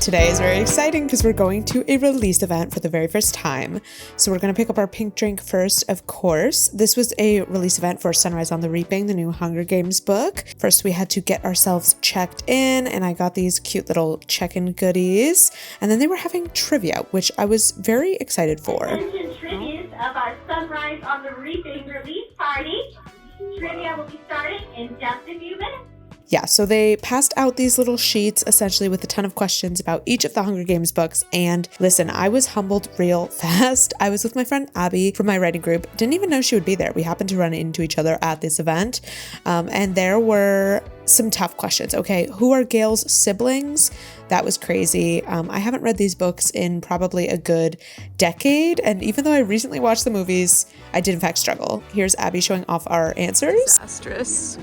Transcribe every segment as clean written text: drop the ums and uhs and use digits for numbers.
Today is very exciting because we're going to a release event for the very first time. So we're going to pick up our pink drink first, of course. This was a release event for Sunrise on the Reaping, the new Hunger Games book. First, we had to get ourselves checked in, and I got these cute little check-in goodies. And then they were having trivia, which I was very excited for. Attention tributes of our Sunrise on the Reaping release party. Trivia will be starting in just a few minutes. Yeah, so they passed out these little sheets essentially with a ton of questions about each of the Hunger Games books. And listen, I was humbled real fast. I was with my friend Abby from my writing group. Didn't even know she would be there. We happened to run into each other at this event. And there were some tough questions. Okay, who are Gail's siblings? That was crazy. I haven't read these books in probably a good decade. And even though I recently watched the movies, I did in fact struggle. Here's Abby showing off our answers. Disastrous.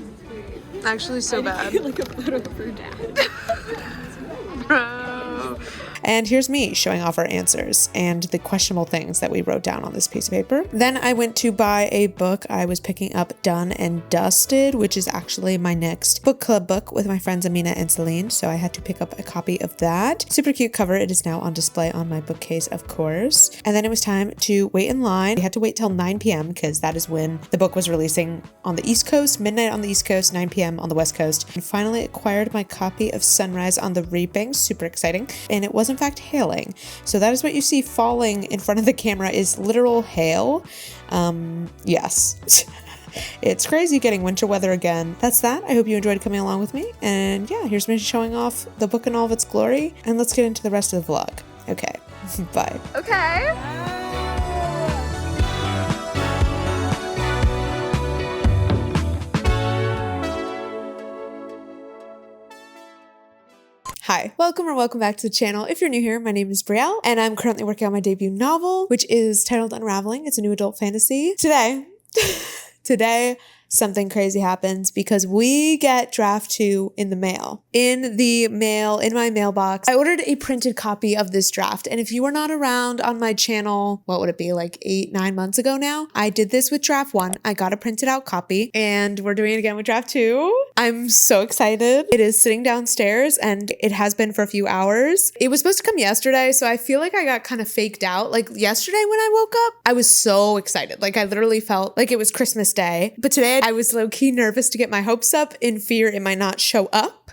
Actually so bad. Like a photo of her dad. Bro. And here's me showing off our answers and the questionable things that we wrote down on this piece of paper. Then I went to buy a book. I was picking up Done and Dusted, which is actually my next book club book with my friends Amina and Celine. So I had to pick up a copy of that. Super cute cover. It is now on display on my bookcase, of course. And then it was time to wait in line. We had to wait till 9 p.m. because that is when the book was releasing on the East Coast, midnight on the East Coast, 9 p.m. on the West Coast. And finally acquired my copy of Sunrise on the Reaping. Super exciting. And it was in fact hailing. So that is what you see falling in front of the camera is literal hail. Yes. It's crazy getting winter weather again. That's that. I hope you enjoyed coming along with me. And yeah, here's me showing off the book in all of its glory. And let's get into the rest of the vlog. Okay. Bye. Okay. Hi, welcome back to the channel. If you're new here, my name is Brielle, and I'm currently working on my debut novel, which is titled Unraveling. It's a new adult fantasy. Today, something crazy happens because we get draft 2 in the mail. In my mailbox, I ordered a printed copy of this draft. And if you were not around on my channel, what would it be, like 8-9 months ago now? I did this with draft 1. I got a printed out copy and we're doing it again with draft 2. I'm so excited. It is sitting downstairs and it has been for a few hours. It was supposed to come yesterday, so I feel like I got kind of faked out. Like yesterday when I woke up, I was so excited. Like I literally felt like it was Christmas Day. But today I was low-key nervous to get my hopes up in fear it might not show up,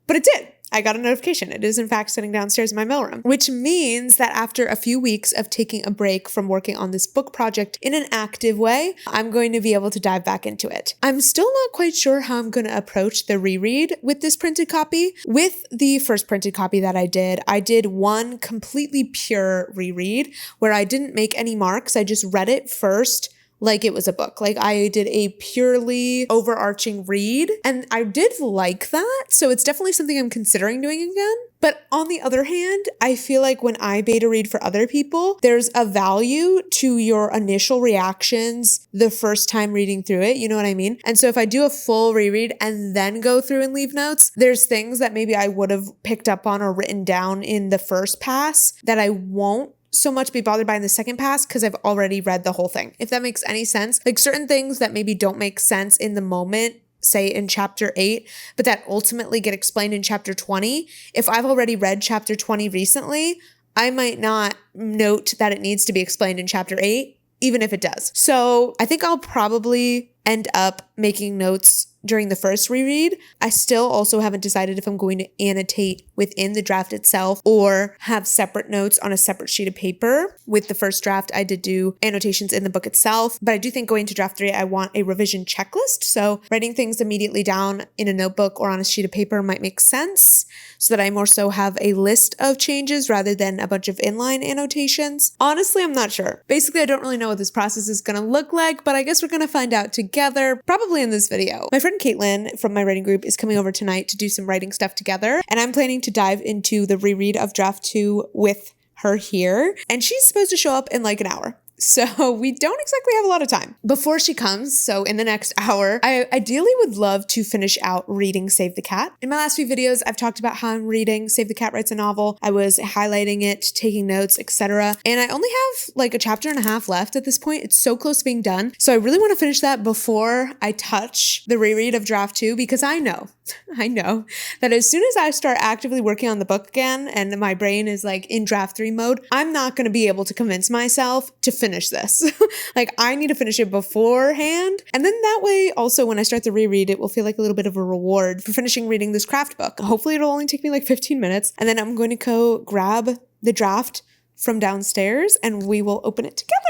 but it did. I got a notification. It is in fact sitting downstairs in my mailroom, which means that after a few weeks of taking a break from working on this book project in an active way, I'm going to be able to dive back into it. I'm still not quite sure how I'm going to approach the reread with this printed copy. With the first printed copy that I did one completely pure reread where I didn't make any marks. I just read it first like it was a book. Like I did a purely overarching read and I did like that. So it's definitely something I'm considering doing again. But on the other hand, I feel like when I beta read for other people, there's a value to your initial reactions the first time reading through it. You know what I mean? And so if I do a full reread and then go through and leave notes, there's things that maybe I would have picked up on or written down in the first pass that I won't so much be bothered by in the second pass because I've already read the whole thing. If that makes any sense, like certain things that maybe don't make sense in the moment, say in chapter 8, but that ultimately get explained in chapter 20. If I've already read chapter 20 recently, I might not note that it needs to be explained in chapter 8, even if it does. So I think I'll probably end up making notes during the first reread. I still also haven't decided if I'm going to annotate within the draft itself or have separate notes on a separate sheet of paper. With the first draft, I did do annotations in the book itself, but I do think going to draft 3, I want a revision checklist. So writing things immediately down in a notebook or on a sheet of paper might make sense so that I more so have a list of changes rather than a bunch of inline annotations. Honestly, I'm not sure. Basically, I don't really know what this process is going to look like, but I guess we're going to find out together, probably in this video. My friend Caitlin from my writing group is coming over tonight to do some writing stuff together, and I'm planning to dive into the reread of draft 2 with her here, and she's supposed to show up in like an hour. So we don't exactly have a lot of time before she comes. So in the next hour, I ideally would love to finish out reading Save the Cat. In my last few videos, I've talked about how I'm reading Save the Cat Writes a Novel. I was highlighting it, taking notes, etc. And I only have like a chapter and a half left at this point. It's so close to being done. So I really want to finish that before I touch the reread of draft 2, because I know that as soon as I start actively working on the book again and my brain is like in draft 3 mode, I'm not going to be able to convince myself to finish this. Like I need to finish it beforehand. And then that way also when I start the reread, it will feel like a little bit of a reward for finishing reading this craft book. Hopefully it'll only take me like 15 minutes. And then I'm going to go grab the draft from downstairs and we will open it together.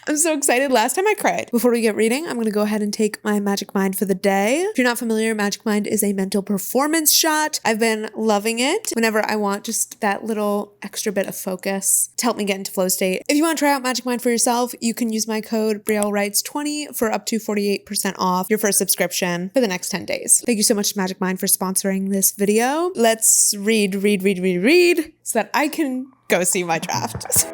I'm so excited. Last time I cried. Before we get reading, I'm going to go ahead and take my Magic Mind for the day. If you're not familiar, Magic Mind is a mental performance shot. I've been loving it whenever I want just that little extra bit of focus to help me get into flow state. If you want to try out Magic Mind for yourself, you can use my code briellejcruz20 for up to 48% off your first subscription for the next 10 days. Thank you so much to Magic Mind for sponsoring this video. Let's read so that I can go see my draft.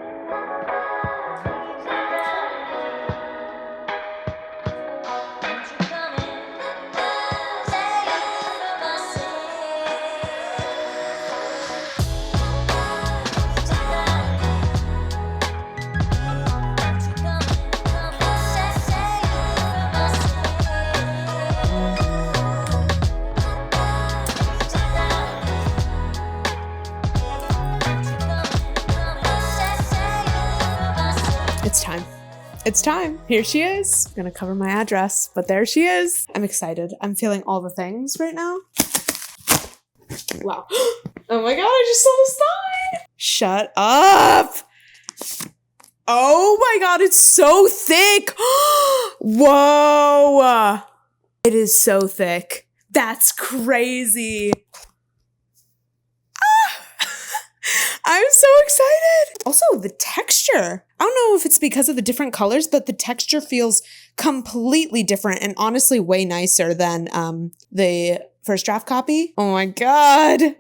It's time. Here she is. I'm gonna cover my address, but there she is. I'm excited. I'm feeling all the things right now. Wow. Oh my God, I just saw the sign. Shut up. Oh my God, it's so thick. Whoa. It is so thick. That's crazy. I'm so excited. Also, the texture. I don't know if it's because of the different colors, but the texture feels completely different and honestly way nicer than the first draft copy. Oh my God. I'm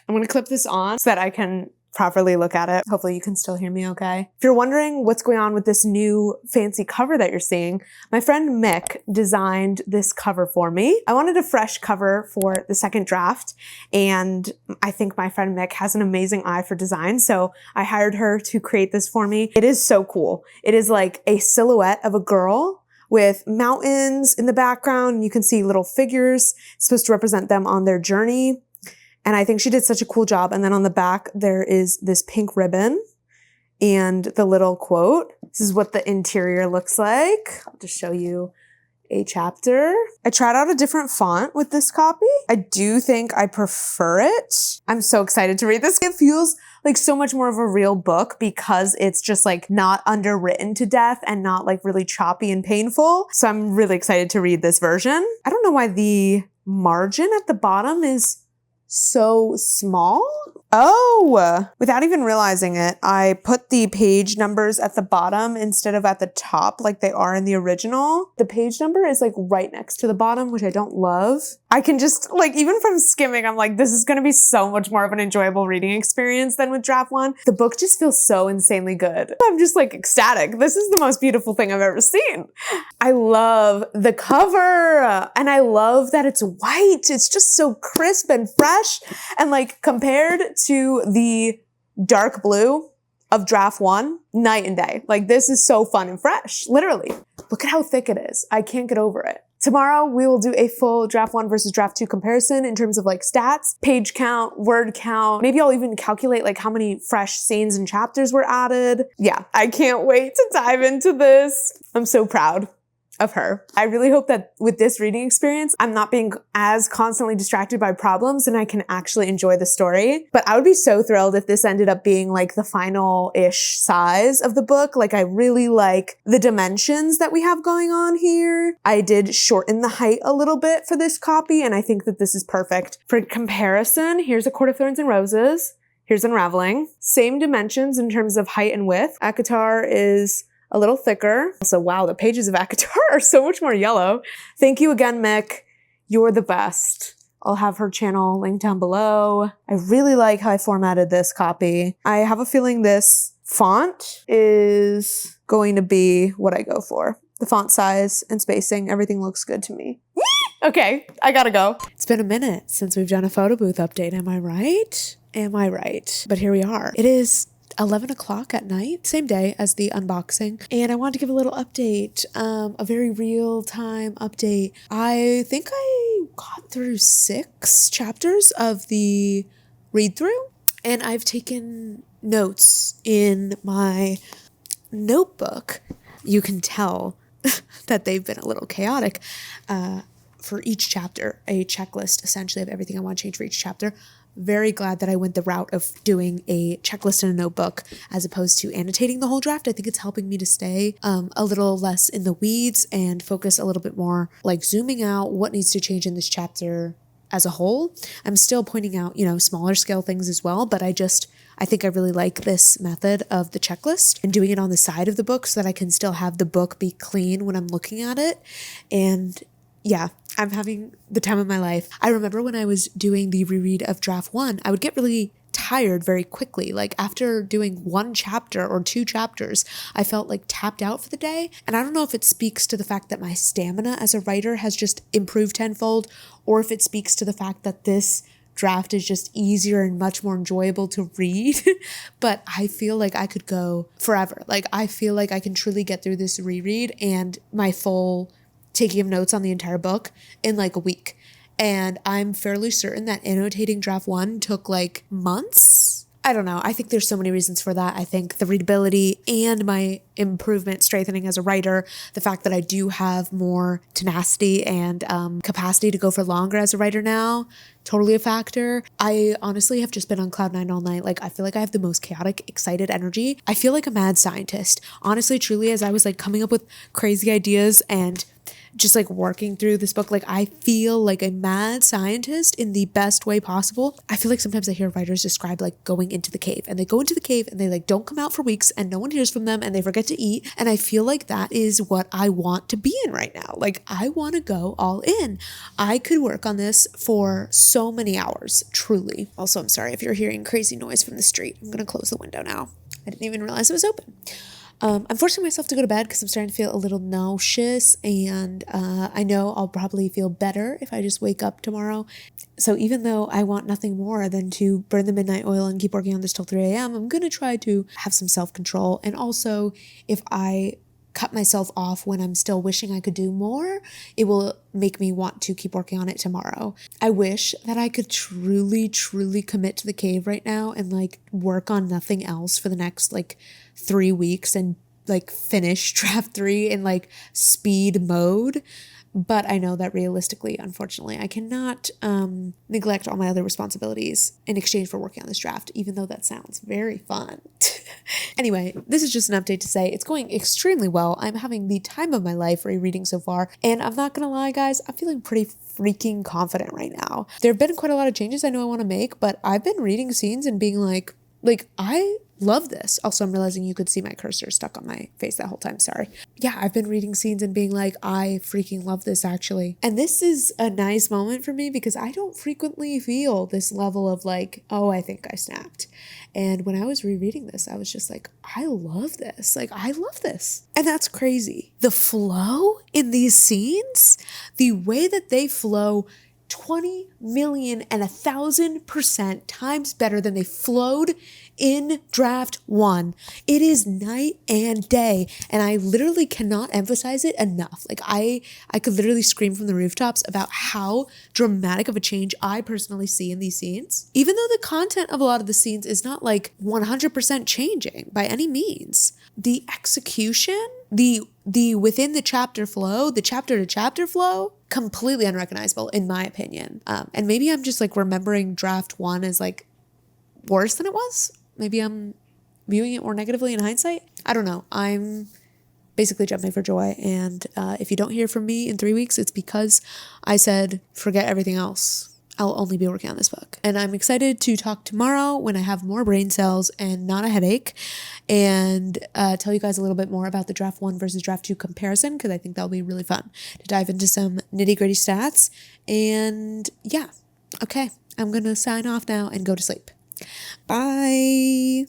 going to clip this on so that I can properly look at it. Hopefully you can still hear me okay. If you're wondering what's going on with this new fancy cover that you're seeing, my friend Mick designed this cover for me. I wanted a fresh cover for the second draft, and I think my friend Mick has an amazing eye for design, so I hired her to create this for me. It is so cool. It is like a silhouette of a girl with mountains in the background, and you can see little figures. It's supposed to represent them on their journey. And I think she did such a cool job. And then on the back, there is this pink ribbon and the little quote. This is what the interior looks like. I'll just show you a chapter. I tried out a different font with this copy. I do think I prefer it. I'm so excited to read this. It feels like so much more of a real book because it's just like not underwritten to death and not like really choppy and painful. So I'm really excited to read this version. I don't know why the margin at the bottom is so small. Oh, without even realizing it, I put the page numbers at the bottom instead of at the top like they are in the original. The page number is like right next to the bottom, which I don't love. I can just like, even from skimming, I'm like, this is going to be so much more of an enjoyable reading experience than with draft 1. The book just feels so insanely good. I'm just like ecstatic. This is the most beautiful thing I've ever seen. I love the cover and I love that it's white. It's just so crisp and fresh, and like compared to the dark blue of draft 1, night and day. Like this is so fun and fresh, literally. Look at how thick it is. I can't get over it. Tomorrow we will do a full draft 1 versus draft 2 comparison in terms of like stats, page count, word count. Maybe I'll even calculate like how many fresh scenes and chapters were added. Yeah, I can't wait to dive into this. I'm so proud of her. I really hope that with this reading experience, I'm not being as constantly distracted by problems and I can actually enjoy the story. But I would be so thrilled if this ended up being like the final-ish size of the book. Like I really like the dimensions that we have going on here. I did shorten the height a little bit for this copy, and I think that this is perfect. For comparison, here's A Court of Thorns and Roses. Here's Unraveling. Same dimensions in terms of height and width. ACOTAR is a little thicker. Also, wow, the pages of ACOTAR are so much more yellow. Thank you again, Mick. You're the best. I'll have her channel linked down below. I really like how I formatted this copy. I have a feeling this font is going to be what I go for. The font size and spacing, everything looks good to me. Okay, I gotta go. It's been a minute since we've done a photo booth update. Am I right? Am I right? But here we are. It is 11 o'clock at night, same day as the unboxing. And I wanted to give a little update, a very real time update. I think I got through 6 chapters of the read through, and I've taken notes in my notebook. You can tell that they've been a little chaotic. For each chapter, a checklist essentially of everything I want to change for each chapter. Very glad that I went the route of doing a checklist in a notebook as opposed to annotating the whole draft. I think it's helping me to stay a little less in the weeds and focus a little bit more, like zooming out what needs to change in this chapter as a whole. I'm still pointing out, smaller scale things as well, but I think I really like this method of the checklist and doing it on the side of the book so that I can still have the book be clean when I'm looking at it. And yeah, I'm having the time of my life. I remember when I was doing the reread of draft 1, I would get really tired very quickly. Like after doing 1 chapter or 2 chapters, I felt like tapped out for the day. And I don't know if it speaks to the fact that my stamina as a writer has just improved tenfold, or if it speaks to the fact that this draft is just easier and much more enjoyable to read. But I feel like I could go forever. Like I feel like I can truly get through this reread and my full taking of notes on the entire book in like a week. And I'm fairly certain that annotating draft 1 took like months. I don't know. I think there's so many reasons for that. I think the readability and my improvement, strengthening as a writer, the fact that I do have more tenacity and capacity to go for longer as a writer now, totally a factor. I honestly have just been on cloud 9 all night. Like I feel like I have the most chaotic, excited energy. I feel like a mad scientist. Honestly, truly, as I was like coming up with crazy ideas and just like working through this book, like I feel like a mad scientist in the best way possible. I feel like sometimes I hear writers describe like going into the cave, and they go into the cave and they like don't come out for weeks and no one hears from them and they forget to eat. And I feel like that is what I want to be in right now. Like I want to go all in. I could work on this for so many hours, truly. Also, I'm sorry if you're hearing crazy noise from the street. I'm going to close the window now. I didn't even realize it was open. I'm forcing myself to go to bed because I'm starting to feel a little nauseous, and I know I'll probably feel better if I just wake up tomorrow. So even though I want nothing more than to burn the midnight oil and keep working on this till 3 a.m., I'm going to try to have some self-control. And also, if I cut myself off when I'm still wishing I could do more, it will make me want to keep working on it tomorrow. I wish that I could truly, truly commit to the cave right now and like work on nothing else for the next like 3 weeks and like finish draft 3 in like speed mode. But I know that realistically, unfortunately, I cannot neglect all my other responsibilities in exchange for working on this draft, even though that sounds very fun. Anyway, this is just an update to say it's going extremely well. I'm having the time of my life rereading so far. And I'm not going to lie, guys, I'm feeling pretty freaking confident right now. There have been quite a lot of changes I know I want to make, but I've been reading scenes and being like, I love this. Also, I'm realizing you could see my cursor stuck on my face that whole time. Sorry. Yeah, I've been reading scenes and being like, I freaking love this actually. And this is a nice moment for me because I don't frequently feel this level of like, oh, I think I snapped. And when I was rereading this, I was just like, I love this. Like, I love this. And that's crazy. The flow in these scenes, the way that they flow 20 million and 1,000% times better than they flowed in draft 1. It is night and day. And I literally cannot emphasize it enough. Like I could literally scream from the rooftops about how dramatic of a change I personally see in these scenes. Even though the content of a lot of the scenes is not like 100% changing by any means. The execution, the within the chapter flow, the chapter to chapter flow, completely unrecognizable in my opinion. And maybe I'm just like remembering draft 1 as like worse than it was. Maybe I'm viewing it more negatively in hindsight. I don't know. I'm basically jumping for joy. And if you don't hear from me in 3 weeks, it's because I said, forget everything else. I'll only be working on this book. And I'm excited to talk tomorrow when I have more brain cells and not a headache, and tell you guys a little bit more about the draft 1 versus draft 2 comparison, because I think that'll be really fun to dive into some nitty gritty stats. And yeah, okay, I'm going to sign off now and go to sleep. Bye.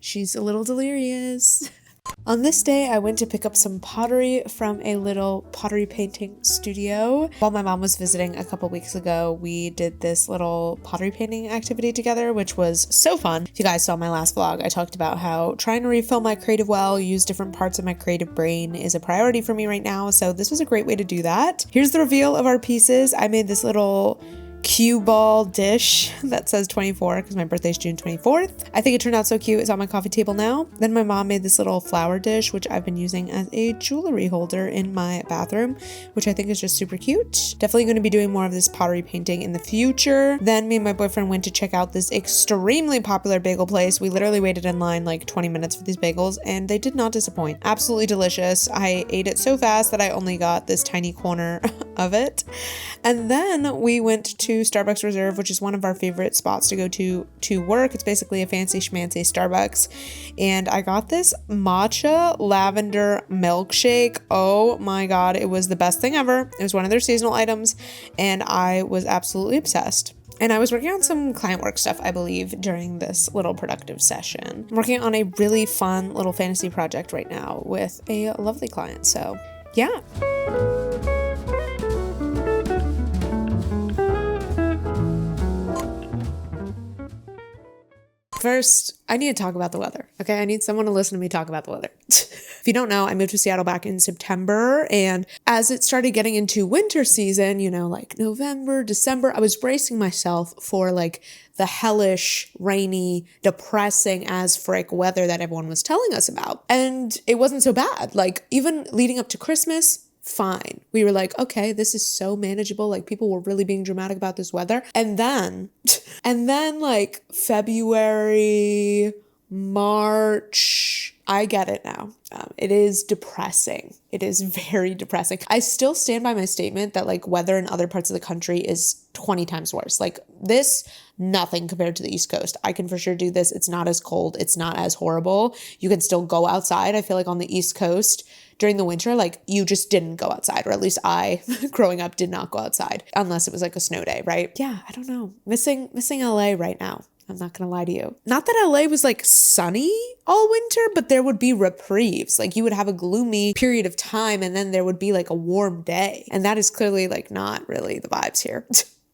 She's a little delirious. On this day, I went to pick up some pottery from a little pottery painting studio. While my mom was visiting a couple weeks ago, we did this little pottery painting activity together, which was so fun. If you guys saw my last vlog, I talked about how trying to refill my creative well, use different parts of my creative brain is a priority for me right now. So this was a great way to do that. Here's the reveal of our pieces. I made this little cue ball dish that says 24 because my birthday is June 24th. I think it turned out so cute. It's on my coffee table now. Then my mom made this little flower dish, which I've been using as a jewelry holder in my bathroom, which I think is just super cute. Definitely going to be doing more of this pottery painting in the future. Then me and my boyfriend went to check out this extremely popular bagel place. We literally waited in line like 20 minutes for these bagels and they did not disappoint. Absolutely delicious. I ate it so fast that I only got this tiny corner of it. And then we went to Starbucks Reserve, which is one of our favorite spots to go to work. It's basically a fancy schmancy Starbucks. And I got this matcha lavender milkshake. Oh my God, it was the best thing ever. It was one of their seasonal items and I was absolutely obsessed. And I was working on some client work stuff, I believe, during this little productive session. I'm working on a really fun little fantasy project right now with a lovely client. So yeah. First, I need to talk about the weather, okay? I need someone to listen to me talk about the weather. If you don't know, I moved to Seattle back in September, and as it started getting into winter season, you know, like November, December, I was bracing myself for like the hellish, rainy, depressing as frick weather that everyone was telling us about. And it wasn't so bad. Like even leading up to Christmas, fine. We were like, okay, this is so manageable. Like people were really being dramatic about this weather. And then like February, March, I get it now. It is depressing. It is very depressing. I still stand by my statement that like weather in other parts of the country is 20 times worse. Like this, nothing compared to the East Coast. I can for sure do this. It's not as cold. It's not as horrible. You can still go outside. I feel like on the East Coast during the winter, like you just didn't go outside, or at least I, growing up, did not go outside unless it was like a snow day, right? Yeah, I don't know. Missing LA right now. I'm not gonna lie to you. Not that LA was like sunny all winter, but there would be reprieves. Like you would have a gloomy period of time and then there would be like a warm day. And that is clearly like not really the vibes here.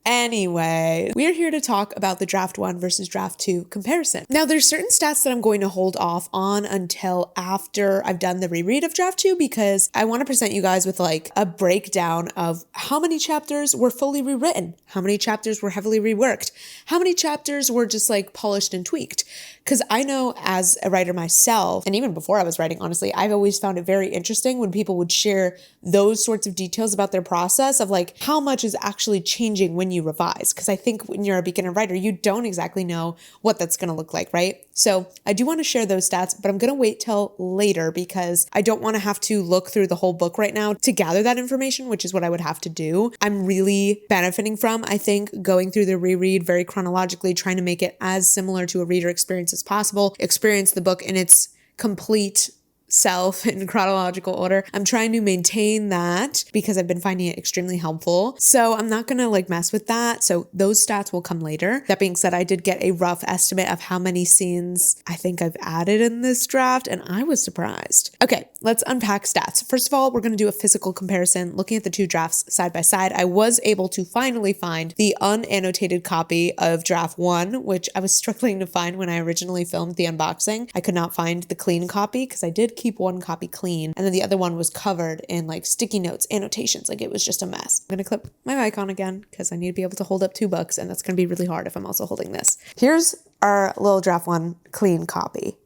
Anyway, we're here to talk about the draft 1 versus draft 2 comparison. Now, there's certain stats that I'm going to hold off on until after I've done the reread of draft 2 because I want to present you guys with like a breakdown of how many chapters were fully rewritten, how many chapters were heavily reworked, how many chapters were just like polished and tweaked. Because I know as a writer myself, and even before I was writing, honestly, I've always found it very interesting when people would share those sorts of details about their process of like how much is actually changing when you revise. Because I think when you're a beginner writer, you don't exactly know what that's going to look like, right? So I do want to share those stats, but I'm going to wait till later because I don't want to have to look through the whole book right now to gather that information, which is what I would have to do. I'm really benefiting from, I think, going through the reread very chronologically, trying to make it as similar to a reader experience as possible, experience the book in its complete self in chronological order. I'm trying to maintain that because I've been finding it extremely helpful. So I'm not going to like mess with that. So those stats will come later. That being said, I did get a rough estimate of how many scenes I think I've added in this draft and I was surprised. Okay, let's unpack stats. First of all, we're going to do a physical comparison looking at the two drafts side by side. I was able to finally find the unannotated copy of draft 1, which I was struggling to find when I originally filmed the unboxing. I could not find the clean copy because I did keep one copy clean and then the other one was covered in like sticky notes, annotations, like it was just a mess. I'm gonna clip my mic on again because I need to be able to hold up 2 books and that's gonna be really hard if I'm also holding this. Here's our little draft 1 clean copy.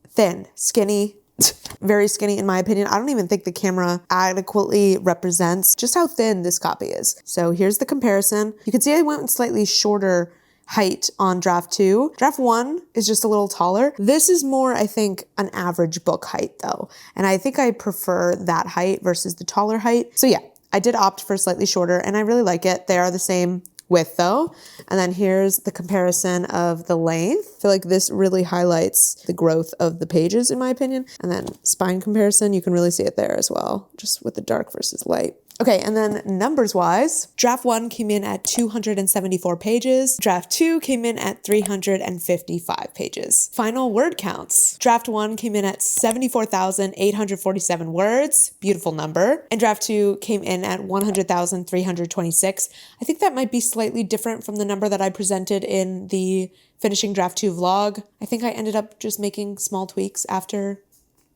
Thin, skinny, very skinny in my opinion. I don't even think the camera adequately represents just how thin this copy is. So here's the comparison. You can see I went with slightly shorter height on draft 2. Draft 1 is just a little taller. This is more, I think, an average book height though. And I think I prefer that height versus the taller height. So yeah, I did opt for slightly shorter and I really like it. They are the same width though. And then here's the comparison of the length. feel like this really highlights the growth of the pages in my opinion. And then spine comparison, you can really see it there as well, just with the dark versus light. Okay, and then numbers wise, draft 1 came in at 274 pages. Draft 2 came in at 355 pages. Final word counts. Draft 1 came in at 74,847 words. Beautiful number. And draft 2 came in at 100,326. I think that might be slightly different from the number that I presented in the finishing draft 2 vlog. I think I ended up just making small tweaks after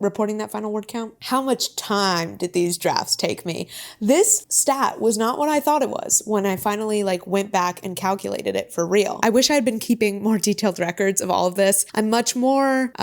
reporting that final word count. How much time did these drafts take me? This stat was not what I thought it was when I finally went back and calculated it for real. I wish I had been keeping more detailed records of all of this. I'm much more,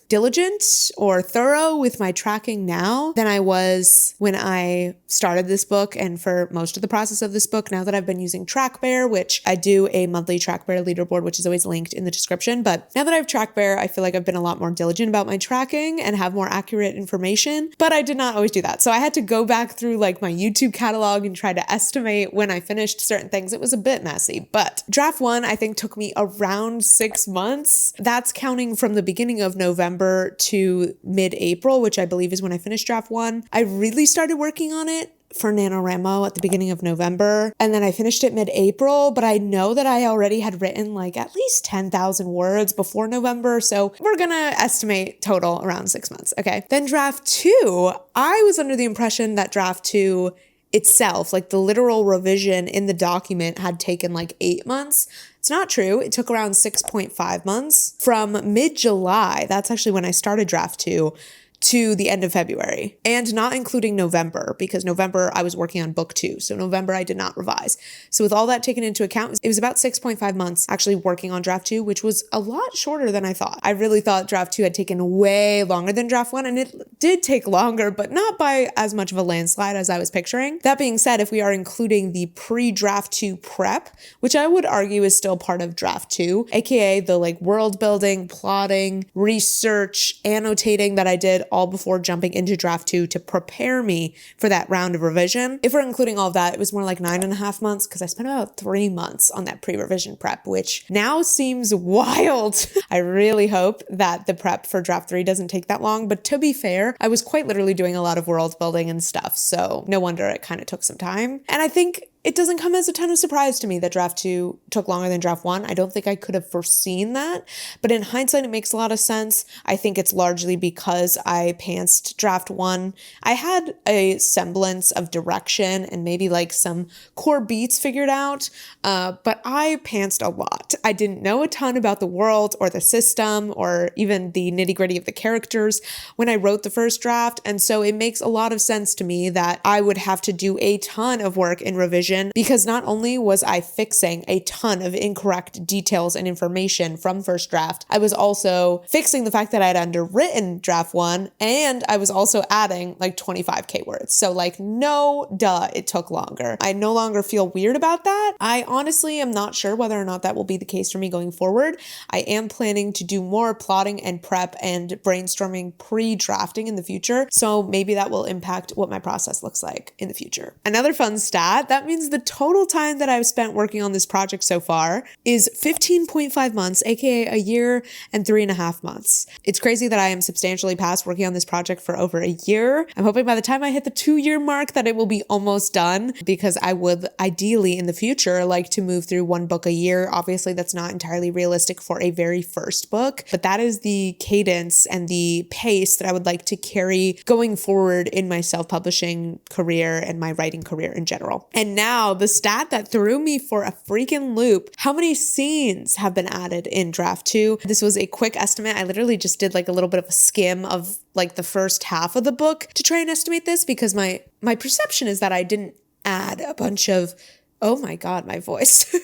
diligent or thorough with my tracking now than I was when I started this book and for most of the process of this book. Now that I've been using TRACKBEAR, which I do a monthly TRACKBEAR leaderboard, which is always linked in the description. But now that I have TRACKBEAR, I feel like I've been a lot more diligent about my tracking and have more accurate information, but I did not always do that. So I had to go back through my YouTube catalog and try to estimate when I finished certain things. It was a bit messy, but draft 1, I think took me around 6 months. That's counting from the beginning of November to mid-April, which I believe is when I finished draft 1. I really started working on it for NaNoWriMo at the beginning of November. And then I finished it mid-April, but I know that I already had written at least 10,000 words before November. So we're gonna estimate total around 6 months. Okay. Then draft 2, I was under the impression that draft 2 itself, the literal revision in the document had taken 8 months. It's not true. It took around 6.5 months from mid-July. That's actually when I started draft 2 to the end of February, and not including November, because November I was working on book 2. So November I did not revise. So with all that taken into account, it was about 6.5 months actually working on draft 2, which was a lot shorter than I thought. I really thought draft 2 had taken way longer than draft 1, and it did take longer, but not by as much of a landslide as I was picturing. That being said, if we are including the pre-draft 2 prep, which I would argue is still part of draft 2, aka the world building, plotting, research, annotating that I did all before jumping into draft 2 to prepare me for that round of revision. If we're including all of that, it was more like 9.5 months because I spent about 3 months on that pre-revision prep, which now seems wild. I really hope that the prep for draft 3 doesn't take that long, but to be fair, I was quite literally doing a lot of world building and stuff, so no wonder it kind of took some time. And I think it doesn't come as a ton of surprise to me that draft 2 took longer than draft 1. I don't think I could have foreseen that, but in hindsight, it makes a lot of sense. I think it's largely because I pantsed draft 1. I had a semblance of direction and maybe some core beats figured out, but I pantsed a lot. I didn't know a ton about the world or the system or even the nitty-gritty of the characters when I wrote the first draft, and so it makes a lot of sense to me that I would have to do a ton of work in revision, because not only was I fixing a ton of incorrect details and information from first draft, I was also fixing the fact that I had underwritten draft 1, and I was also adding 25K words. So no duh, it took longer. I no longer feel weird about that. I honestly am not sure whether or not that will be the case for me going forward. I am planning to do more plotting and prep and brainstorming pre-drafting in the future. So maybe that will impact what my process looks like in the future. Another fun stat, that means the total time that I've spent working on this project so far is 15.5 months, aka a year and 3.5 months. It's crazy that I am substantially past working on this project for over a year. I'm hoping by the time I hit the 2-year mark that it will be almost done, because I would ideally in the future like to move through 1 book a year. Obviously, that's not entirely realistic for a very first book, but that is the cadence and the pace that I would like to carry going forward in my self-publishing career and my writing career in general. And now the stat that threw me for a freaking loop, how many scenes have been added in draft 2? This was a quick estimate. I literally just did a little bit of a skim of the first half of the book to try and estimate this, because my perception is that I didn't add a bunch of, oh my God, my voice.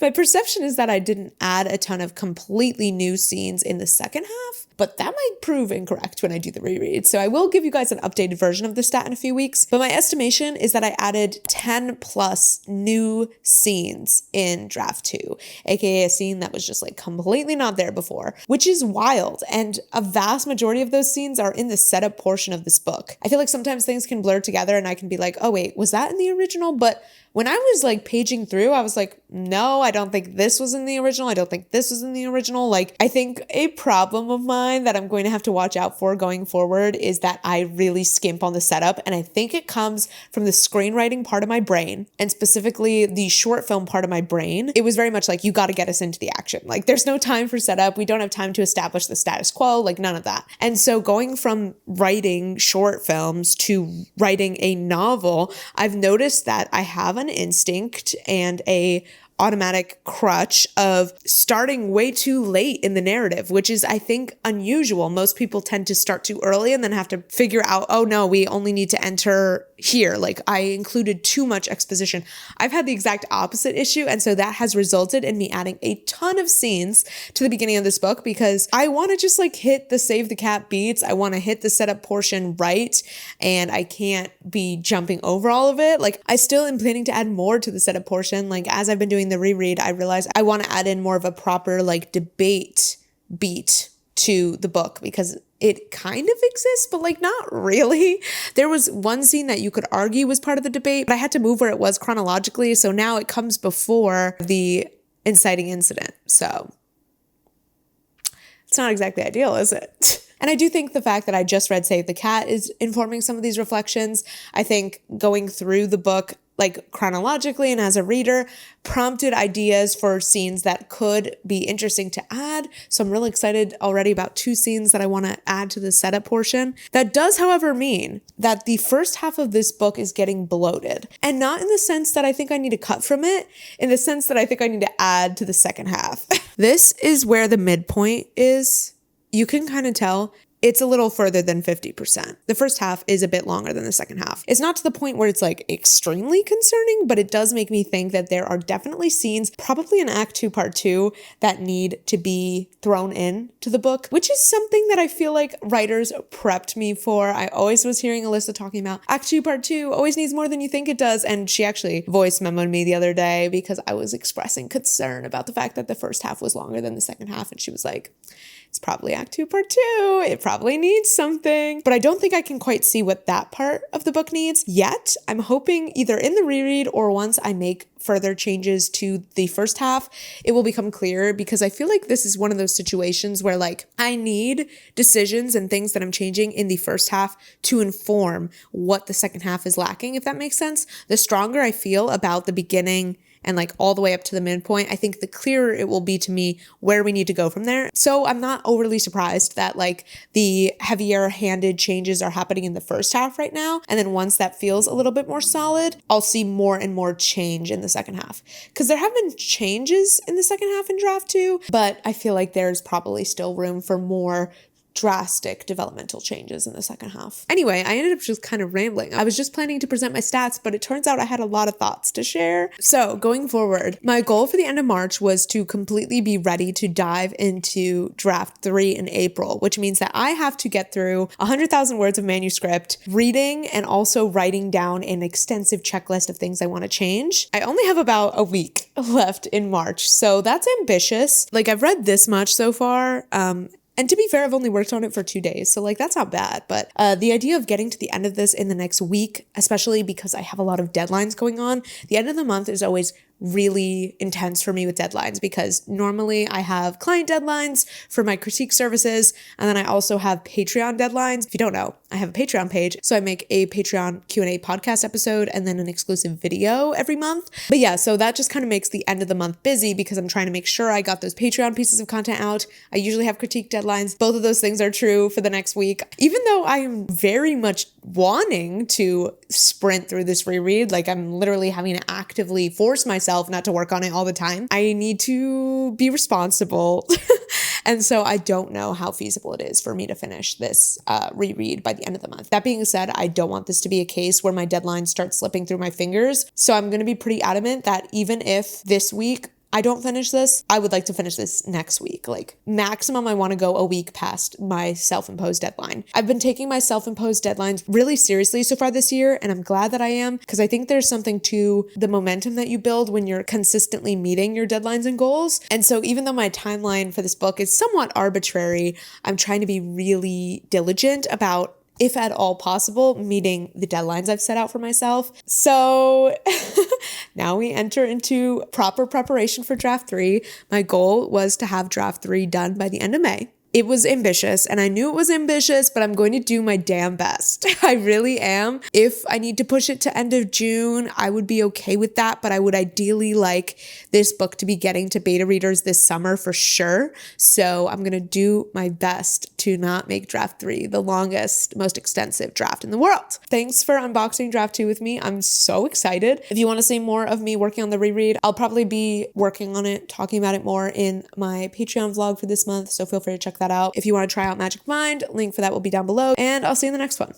My perception is that I didn't add a ton of completely new scenes in the second half, but that might prove incorrect when I do the reread. So I will give you guys an updated version of this stat in a few weeks, but my estimation is that I added 10 plus new scenes in draft 2, aka a scene that was just completely not there before, which is wild. And a vast majority of those scenes are in the setup portion of this book. I feel like sometimes things can blur together and I can be like, oh wait, was that in the original? But when I was like paging through, I was like, no, I don't think this was in the original. I don't think this was in the original. Like, I think a problem of mine that I'm going to have to watch out for going forward is that I really skimp on the setup. And I think it comes from the screenwriting part of my brain, and specifically the short film part of my brain. It was very much like, you got to get us into the action. Like, there's no time for setup. We don't have time to establish the status quo, like none of that. And so going from writing short films to writing a novel, I've noticed that I have an instinct and a automatic crutch of starting way too late in the narrative, which is, I think, unusual. Most people tend to start too early and then have to figure out, oh no, we only need to enter here. Like, I included too much exposition. I've had the exact opposite issue. And so that has resulted in me adding a ton of scenes to the beginning of this book because I want to just like hit the save the cat beats. I want to hit the setup portion right. And I can't be jumping over all of it. Like, I still am planning to add more to the setup portion. Like, as I've been doing the reread, I realized I want to add in more of a proper like debate beat to the book because it kind of exists, but like not really. There was one scene that you could argue was part of the debate, but I had to move where it was chronologically. So now it comes before the inciting incident. So it's not exactly ideal, is it? And I do think the fact that I just read Save the Cat is informing some of these reflections. I think going through the book like chronologically and as a reader prompted ideas for scenes that could be interesting to add. So I'm really excited already about 2 scenes that I want to add to the setup portion. That does, however, mean that the first half of this book is getting bloated, and not in the sense that I think I need to cut from it, in the sense that I think I need to add to the second half. This is where the midpoint is. You can kind of tell it's a little further than 50%. The first half is a bit longer than the second half. It's not to the point where it's like extremely concerning, but it does make me think that there are definitely scenes, probably in Act 2, Part 2, that need to be thrown in to the book, which is something that I feel like writers prepped me for. I always was hearing Alyssa talking about Act 2, Part 2 always needs more than you think it does. And she actually voice memoed me the other day because I was expressing concern about the fact that the first half was longer than the second half. And she was like, it's probably Act 2, Part 2. It probably needs something. But I don't think I can quite see what that part of the book needs yet. I'm hoping either in the reread or once I make further changes to the first half, it will become clearer, because I feel like this is one of those situations where like I need decisions and things that I'm changing in the first half to inform what the second half is lacking, if that makes sense. The stronger I feel about the beginning and like all the way up to the midpoint, I think the clearer it will be to me where we need to go from there. So I'm not overly surprised that like the heavier handed changes are happening in the first half right now. And then once that feels a little bit more solid, I'll see more and more change in the second half. Because there have been changes in the second half in draft 2, but I feel like there's probably still room for more drastic developmental changes in the second half. Anyway, I ended up just kind of rambling. I was just planning to present my stats, but it turns out I had a lot of thoughts to share. So going forward, my goal for the end of March was to completely be ready to dive into draft 3 in April, which means that I have to get through 100,000 words of manuscript, reading, and also writing down an extensive checklist of things I want to change. I only have about a week left in March, so that's ambitious. Like, I've read this much so far, and to be fair, I've only worked on it for 2 days, so like that's not bad. But the idea of getting to the end of this in the next week, especially because I have a lot of deadlines going on, the end of the month is always really intense for me with deadlines, because normally I have client deadlines for my critique services, and then I also have Patreon deadlines. If you don't know, I have a Patreon page, so I make a Patreon Q&A podcast episode and then an exclusive video every month. But yeah, so that just kind of makes the end of the month busy, because I'm trying to make sure I got those Patreon pieces of content out. I usually have critique deadlines. Both of those things are true for the next week. Even though I am very much wanting to sprint through this reread, like I'm literally having to actively force myself not to work on it all the time. I need to be responsible. And so I don't know how feasible it is for me to finish this reread by the end of the month. That being said, I don't want this to be a case where my deadlines start slipping through my fingers. So I'm going to be pretty adamant that even if this week I don't finish this, I would like to finish this next week. Like, maximum, I want to go a week past my self-imposed deadline. I've been taking my self-imposed deadlines really seriously so far this year, and I'm glad that I am, because I think there's something to the momentum that you build when you're consistently meeting your deadlines and goals. And so even though my timeline for this book is somewhat arbitrary, I'm trying to be really diligent about if at all possible, meeting the deadlines I've set out for myself. So now we enter into proper preparation for draft 3. My goal was to have draft 3 done by the end of May. It was ambitious, and I knew it was ambitious, but I'm going to do my damn best. I really am. If I need to push it to end of June, I would be okay with that, but I would ideally like this book to be getting to beta readers this summer for sure. So I'm going to do my best to not make draft 3 the longest, most extensive draft in the world. Thanks for unboxing draft 2 with me. I'm so excited. If you want to see more of me working on the reread, I'll probably be working on it, talking about it more in my Patreon vlog for this month. So feel free to check that out. If you want to try out Magic Mind, link for that will be down below, and I'll see you in the next one.